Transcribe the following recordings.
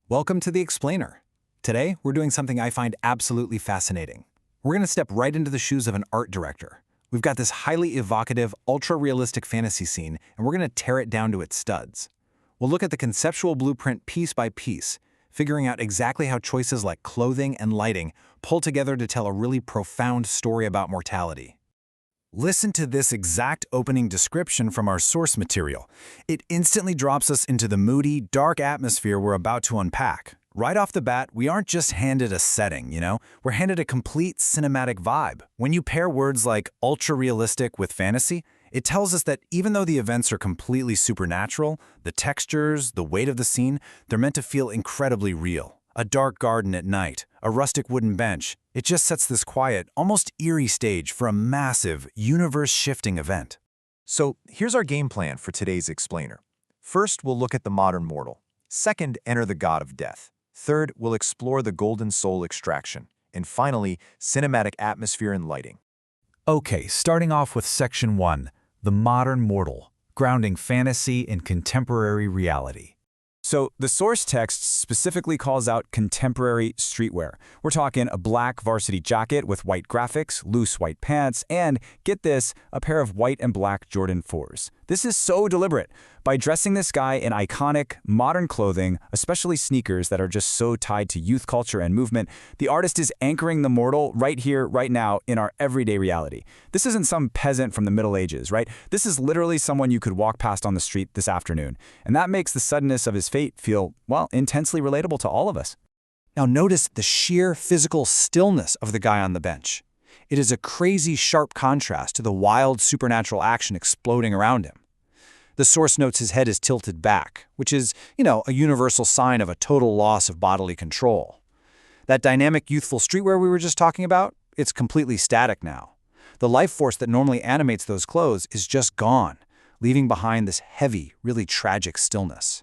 Welcome to The Explainer. Today, we're doing something I find absolutely fascinating. We're going to step right into the shoes of an art director. We've got this highly evocative, ultra-realistic fantasy scene, and we're going to tear it down to its studs. We'll look at the conceptual blueprint piece by piece, figuring out exactly how choices like clothing and lighting pull together to tell a really profound story about mortality. Listen to this exact opening description from our source material. It instantly drops us into the moody, dark atmosphere we're about to unpack. Right off the bat, we aren't just handed a setting, we're handed a complete cinematic vibe. When you pair words like ultra-realistic with fantasy, it tells us that even though the events are completely supernatural, the textures, the weight of the scene, they're meant to feel incredibly real. A dark garden at night, a rustic wooden bench, it just sets this quiet, almost eerie stage for a massive, universe-shifting event. So here's our game plan for today's explainer. First, we'll look at the modern mortal. Second, enter the god of death. Third, we'll explore the golden soul extraction. And finally, cinematic atmosphere and lighting. Okay, starting off with Section 1, the modern mortal, grounding fantasy in contemporary reality. So the source text specifically calls out contemporary streetwear. We're talking a black varsity jacket with white graphics, loose white pants, and, get this, a pair of white and black Jordan 4s. This is so deliberate. By dressing this guy in iconic, modern clothing, especially sneakers that are just so tied to youth culture and movement, the artist is anchoring the mortal right here, right now, in our everyday reality. This isn't some peasant from the Middle Ages, right? This is literally someone you could walk past on the street this afternoon. And that makes the suddenness of his fate feel, well, intensely relatable to all of us. Now notice the sheer physical stillness of the guy on the bench. It is a crazy sharp contrast to the wild supernatural action exploding around him. The source notes his head is tilted back, which is, a universal sign of a total loss of bodily control. That dynamic youthful streetwear we were just talking about, it's completely static now. The life force that normally animates those clothes is just gone, leaving behind this heavy, really tragic stillness.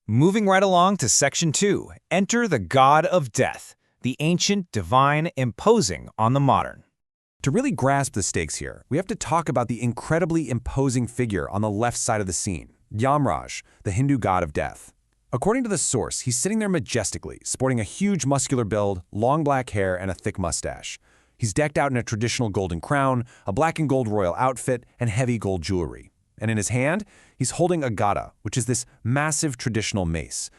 Moving right along to Section 2, enter the god of death, the ancient, divine, imposing on the modern. To really grasp the stakes here, we have to talk about the incredibly imposing figure on the left side of the scene, Yamraj, the Hindu god of death. According to the source, he's sitting there majestically, sporting a huge muscular build, long black hair, and a thick mustache. He's decked out in a traditional golden crown, a black and gold royal outfit, and heavy gold jewelry. And in his hand, he's holding a gada, which is this massive traditional mace.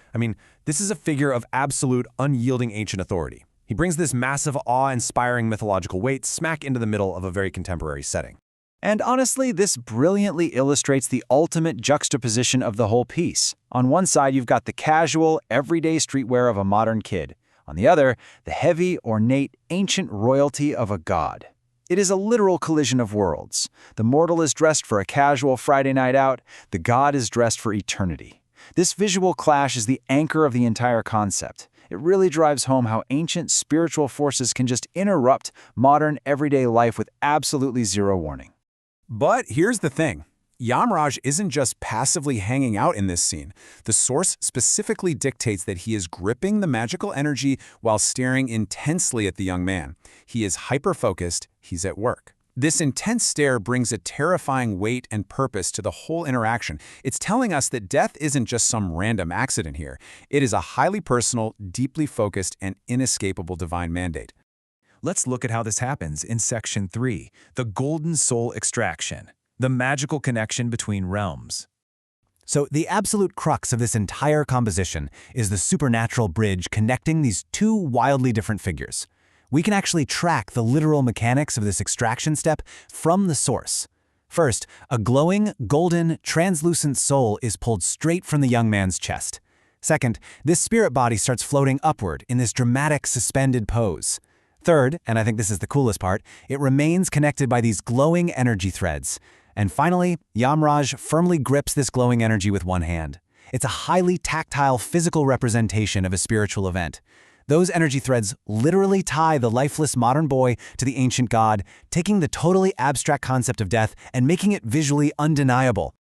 This is a figure of absolute, unyielding ancient authority. He brings this massive, awe-inspiring mythological weight smack into the middle of a very contemporary setting. And honestly, this brilliantly illustrates the ultimate juxtaposition of the whole piece. On one side, you've got the casual, everyday streetwear of a modern kid. On the other, the heavy, ornate, ancient royalty of a god. It is a literal collision of worlds. The mortal is dressed for a casual Friday night out. The god is dressed for eternity. This visual clash is the anchor of the entire concept. It really drives home how ancient spiritual forces can just interrupt modern everyday life with absolutely zero warning. But here's the thing. Yamraj isn't just passively hanging out in this scene. The source specifically dictates that he is gripping the magical energy while staring intensely at the young man. He is hyper-focused, he's at work. This intense stare brings a terrifying weight and purpose to the whole interaction. It's telling us that death isn't just some random accident here. It is a highly personal, deeply focused, and inescapable divine mandate. Let's look at how this happens in Section 3, the golden soul extraction, the magical connection between realms. So the absolute crux of this entire composition is the supernatural bridge connecting these two wildly different figures. We can actually track the literal mechanics of this extraction step from the source. First, a glowing, golden, translucent soul is pulled straight from the young man's chest. Second, this spirit body starts floating upward in this dramatic suspended pose. Third, and I think this is the coolest part, it remains connected by these glowing energy threads. And finally, Yamraj firmly grips this glowing energy with one hand. It's a highly tactile physical representation of a spiritual event. Those energy threads literally tie the lifeless modern boy to the ancient god, taking the totally abstract concept of death and making it visually undeniable.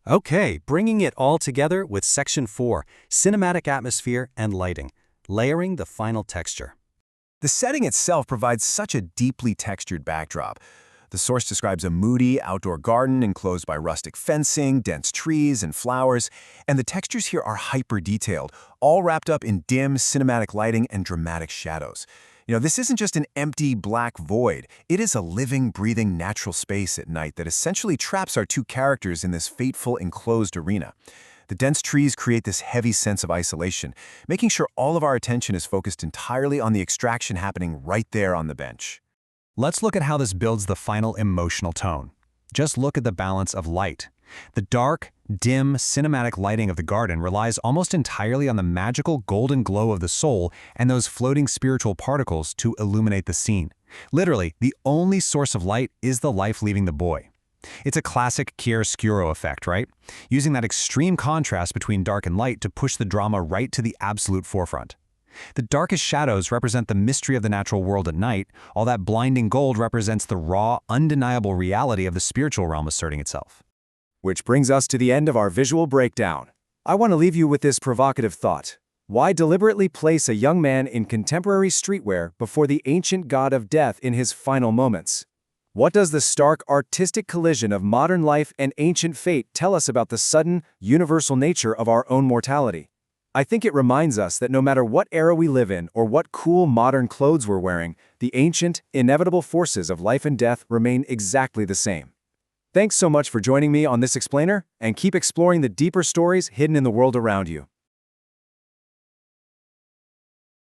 Okay, bringing it all together with Section 4, cinematic atmosphere and lighting, layering the final texture. The setting itself provides such a deeply textured backdrop. The source describes a moody outdoor garden enclosed by rustic fencing, dense trees, and flowers, and the textures here are hyper-detailed, all wrapped up in dim, cinematic lighting and dramatic shadows. This isn't just an empty, black void. It is a living, breathing, natural space at night that essentially traps our two characters in this fateful, enclosed arena. The dense trees create this heavy sense of isolation, making sure all of our attention is focused entirely on the extraction happening right there on the bench. Let's look at how this builds the final emotional tone. Just look at the balance of light. The dark, dim, cinematic lighting of the garden relies almost entirely on the magical golden glow of the soul and those floating spiritual particles to illuminate the scene. Literally, the only source of light is the life leaving the boy. It's a classic chiaroscuro effect, right? Using that extreme contrast between dark and light to push the drama right to the absolute forefront. The darkest shadows represent the mystery of the natural world at night, while that blinding gold represents the raw, undeniable reality of the spiritual realm asserting itself. Which brings us to the end of our visual breakdown. I want to leave you with this provocative thought. Why deliberately place a young man in contemporary streetwear before the ancient god of death in his final moments? What does the stark artistic collision of modern life and ancient fate tell us about the sudden, universal nature of our own mortality? I think it reminds us that no matter what era we live in or what cool modern clothes we're wearing, the ancient, inevitable forces of life and death remain exactly the same. Thanks so much for joining me on this explainer, and keep exploring the deeper stories hidden in the world around you.